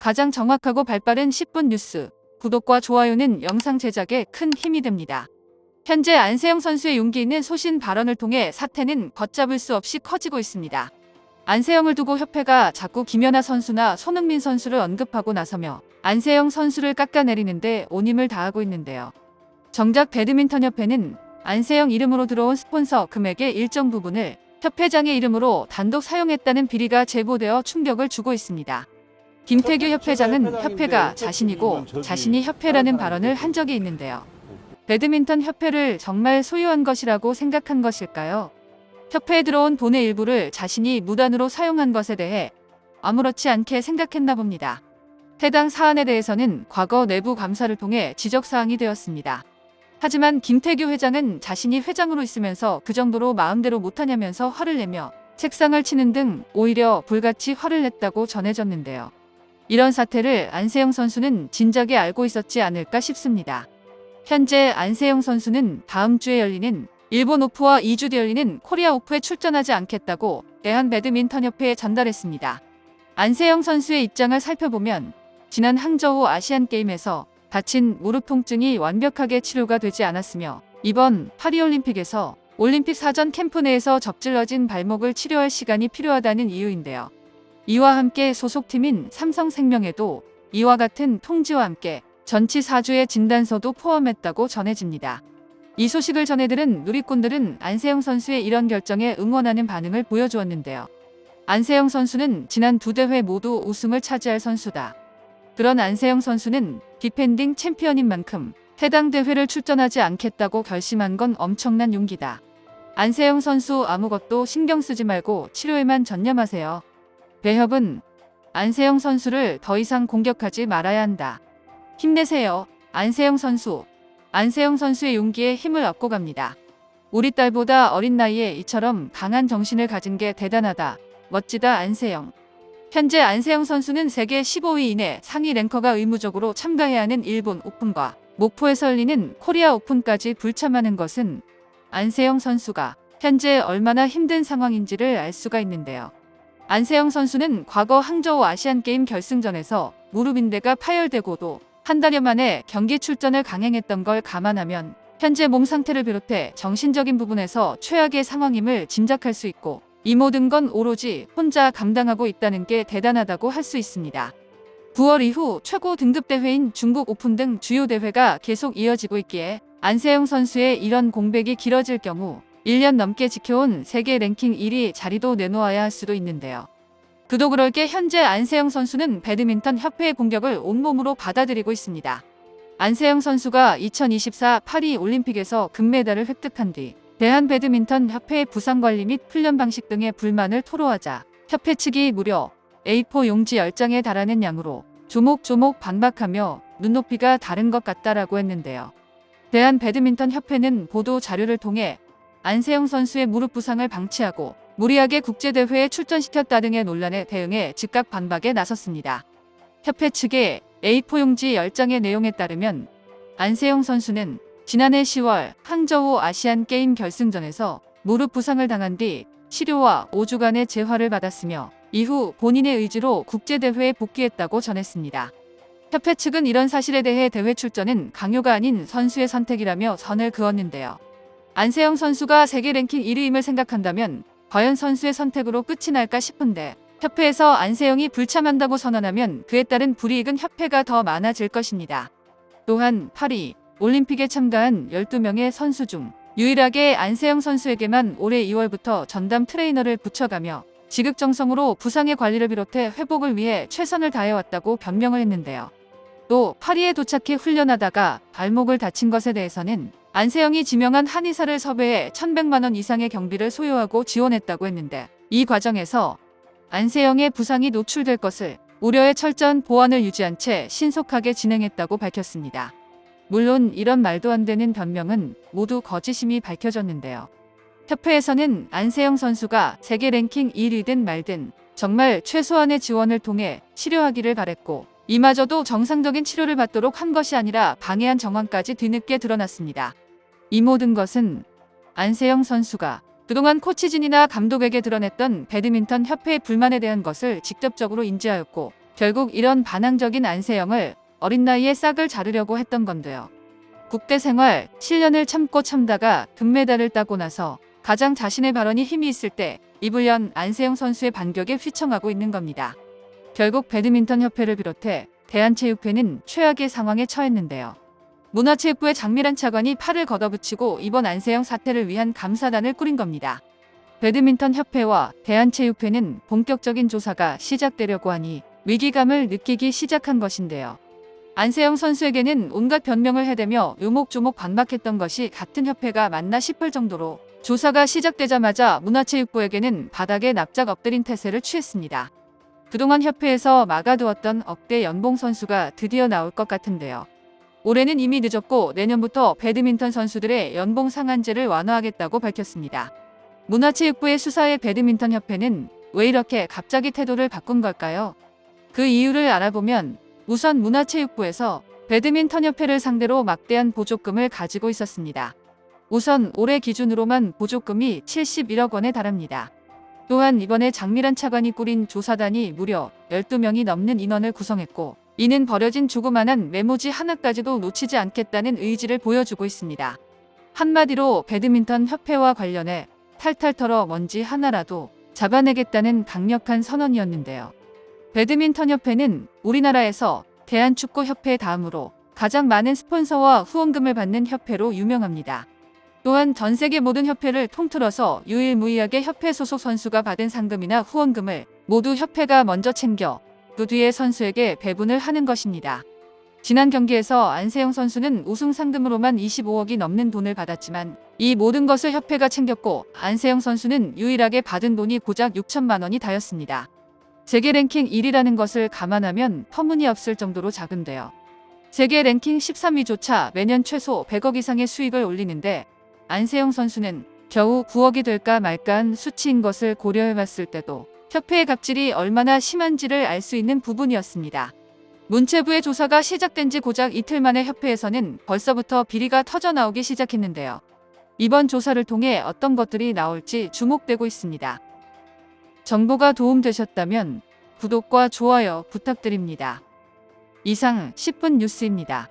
가장 정확하고 발빠른 10분 뉴스. 구독과 좋아요는 영상 제작에 큰 힘이 됩니다. 현재 안세영 선수의 용기 있는 소신 발언을 통해 사태는 걷잡을 수 없이 커지고 있습니다. 안세영을 두고 협회가 자꾸 김연아 선수나 손흥민 선수를 언급하고 나서며 안세영 선수를 깎아내리는데 온 힘을 다하고 있는데요. 정작 배드민턴협회는 안세영 이름으로 들어온 스폰서 금액의 일정 부분을 협회장의 이름으로 단독 사용했다는 비리가 제보되어 충격을 주고 있습니다. 김태규 협회장은 협회가 자신이고 자신이 협회라는 발언을 한 적이 있는데요. 배드민턴 협회를 정말 소유한 것이라고 생각한 것일까요? 협회에 들어온 돈의 일부를 자신이 무단으로 사용한 것에 대해 아무렇지 않게 생각했나 봅니다. 해당 사안에 대해서는 과거 내부 감사를 통해 지적사항이 되었습니다. 하지만 김태규 회장은 자신이 회장으로 있으면서 그 정도로 마음대로 못하냐면서 화를 내며 책상을 치는 등 오히려 불같이 화를 냈다고 전해졌는데요. 이런 사태를 안세영 선수는 진작에 알고 있었지 않을까 싶습니다. 현재 안세영 선수는 다음 주에 열리는 일본 오프와 2주 뒤 열리는 코리아 오프에 출전하지 않겠다고 대한배드민턴협회에 전달했습니다. 안세영 선수의 입장을 살펴보면 지난 항저우 아시안게임에서 다친 무릎 통증이 완벽하게 치료가 되지 않았으며 이번 파리올림픽에서 올림픽 사전 캠프 내에서 접질러진 발목을 치료할 시간이 필요하다는 이유인데요. 이와 함께 소속팀인 삼성생명에도 이와 같은 통지와 함께 전치 4주의 진단서도 포함했다고 전해집니다. 이 소식을 전해들은 누리꾼들은 안세영 선수의 이런 결정에 응원하는 반응을 보여주었는데요. 안세영 선수는 지난 두 대회 모두 우승을 차지할 선수다. 그런 안세영 선수는 디펜딩 챔피언인 만큼 해당 대회를 출전하지 않겠다고 결심한 건 엄청난 용기다. 안세영 선수 아무것도 신경 쓰지 말고 치료에만 전념하세요. 배협은 안세영 선수를 더 이상 공격하지 말아야 한다. 힘내세요. 안세영 선수. 안세영 선수의 용기에 힘을 얻고 갑니다. 우리 딸보다 어린 나이에 이처럼 강한 정신을 가진 게 대단하다. 멋지다 안세영. 현재 안세영 선수는 세계 15위 이내 상위 랭커가 의무적으로 참가해야 하는 일본 오픈과 목포에서 열리는 코리아 오픈까지 불참하는 것은 안세영 선수가 현재 얼마나 힘든 상황인지를 알 수가 있는데요. 안세영 선수는 과거 항저우 아시안게임 결승전에서 무릎 인대가 파열되고도 한 달여 만에 경기 출전을 강행했던 걸 감안하면 현재 몸 상태를 비롯해 정신적인 부분에서 최악의 상황임을 짐작할 수 있고 이 모든 건 오로지 혼자 감당하고 있다는 게 대단하다고 할 수 있습니다. 9월 이후 최고 등급 대회인 중국 오픈 등 주요 대회가 계속 이어지고 있기에 안세영 선수의 이런 공백이 길어질 경우 1년 넘게 지켜온 세계 랭킹 1위 자리도 내놓아야 할 수도 있는데요. 그도 그럴 게 현재 안세영 선수는 배드민턴 협회의 공격을 온몸으로 받아들이고 있습니다. 안세영 선수가 2024 파리 올림픽에서 금메달을 획득한 뒤 대한배드민턴 협회의 부상관리 및 훈련 방식 등의 불만을 토로하자 협회 측이 무려 A4 용지 10장에 달하는 양으로 조목조목 반박하며 눈높이가 다른 것 같다라고 했는데요. 대한배드민턴 협회는 보도 자료를 통해 안세영 선수의 무릎 부상을 방치하고 무리하게 국제대회에 출전시켰다 등의 논란에 대응해 즉각 반박에 나섰습니다. 협회 측의 A4 용지 10장의 내용에 따르면 안세영 선수는 지난해 10월 항저우 아시안게임 결승전에서 무릎 부상을 당한 뒤 치료와 5주간의 재활을 받았으며 이후 본인의 의지로 국제대회에 복귀했다고 전했습니다. 협회 측은 이런 사실에 대해 대회 출전은 강요가 아닌 선수의 선택이라며 선을 그었는데요. 안세영 선수가 세계 랭킹 1위임을 생각한다면 과연 선수의 선택으로 끝이 날까 싶은데 협회에서 안세영이 불참한다고 선언하면 그에 따른 불이익은 협회가 더 많아질 것입니다. 또한 파리 올림픽에 참가한 12명의 선수 중 유일하게 안세영 선수에게만 올해 2월부터 전담 트레이너를 붙여가며 지극정성으로 부상의 관리를 비롯해 회복을 위해 최선을 다해왔다고 변명을 했는데요. 또 파리에 도착해 훈련하다가 발목을 다친 것에 대해서는 안세영이 지명한 한의사를 섭외해 1,100만 원 이상의 경비를 소요하고 지원했다고 했는데 이 과정에서 안세영의 부상이 노출될 것을 우려해 철저한 보안을 유지한 채 신속하게 진행했다고 밝혔습니다. 물론 이런 말도 안 되는 변명은 모두 거짓임이 밝혀졌는데요. 협회에서는 안세영 선수가 세계 랭킹 1위든 말든 정말 최소한의 지원을 통해 치료하기를 바랬고 이마저도 정상적인 치료를 받도록 한 것이 아니라 방해한 정황까지 뒤늦게 드러났습니다. 이 모든 것은 안세영 선수가 그동안 코치진이나 감독에게 드러냈던 배드민턴 협회의 불만에 대한 것을 직접적으로 인지하였고 결국 이런 반항적인 안세영을 어린 나이에 싹을 자르려고 했던 건데요. 국대 생활 7년을 참고 참다가 금메달을 따고 나서 가장 자신의 발언이 힘이 있을 때 입을 연 안세영 선수의 반격에 휘청하고 있는 겁니다. 결국 배드민턴 협회를 비롯해 대한체육회는 최악의 상황에 처했는데요. 문화체육부의 장미란 차관이 팔을 걷어붙이고 이번 안세영 사태를 위한 감사단을 꾸린 겁니다. 배드민턴 협회와 대한체육회는 본격적인 조사가 시작되려고 하니 위기감을 느끼기 시작한 것인데요. 안세영 선수에게는 온갖 변명을 해대며 요목조목 반박했던 것이 같은 협회가 맞나 싶을 정도로 조사가 시작되자마자 문화체육부에게는 바닥에 납작 엎드린 태세를 취했습니다. 그동안 협회에서 막아두었던 억대 연봉 선수가 드디어 나올 것 같은데요. 올해는 이미 늦었고 내년부터 배드민턴 선수들의 연봉 상한제를 완화하겠다고 밝혔습니다. 문화체육부의 수사에 배드민턴 협회는 왜 이렇게 갑자기 태도를 바꾼 걸까요? 그 이유를 알아보면 우선 문화체육부에서 배드민턴 협회를 상대로 막대한 보조금을 가지고 있었습니다. 우선 올해 기준으로만 보조금이 71억 원에 달합니다. 또한 이번에 장미란 차관이 꾸린 조사단이 무려 12명이 넘는 인원을 구성했고 이는 버려진 조그만한 메모지 하나까지도 놓치지 않겠다는 의지를 보여주고 있습니다. 한마디로 배드민턴 협회와 관련해 탈탈 털어 먼지 하나라도 잡아내겠다는 강력한 선언이었는데요. 배드민턴 협회는 우리나라에서 대한축구협회 다음으로 가장 많은 스폰서와 후원금을 받는 협회로 유명합니다. 또한 전 세계 모든 협회를 통틀어서 유일무이하게 협회 소속 선수가 받은 상금이나 후원금을 모두 협회가 먼저 챙겨 그 뒤에 선수에게 배분을 하는 것입니다. 지난 경기에서 안세영 선수는 우승 상금으로만 25억이 넘는 돈을 받았지만 이 모든 것을 협회가 챙겼고 안세영 선수는 유일하게 받은 돈이 고작 6천만 원이 다였습니다. 세계 랭킹 1위라는 것을 감안하면 터무니없을 정도로 작은데요. 세계 랭킹 13위조차 매년 최소 100억 이상의 수익을 올리는데 안세영 선수는 겨우 9억이 될까 말까한 수치인 것을 고려해봤을 때도 협회의 갑질이 얼마나 심한지를 알 수 있는 부분이었습니다. 문체부의 조사가 시작된 지 고작 이틀 만에 협회에서는 벌써부터 비리가 터져나오기 시작했는데요. 이번 조사를 통해 어떤 것들이 나올지 주목되고 있습니다. 정보가 도움되셨다면 구독과 좋아요 부탁드립니다. 이상 10분 뉴스입니다.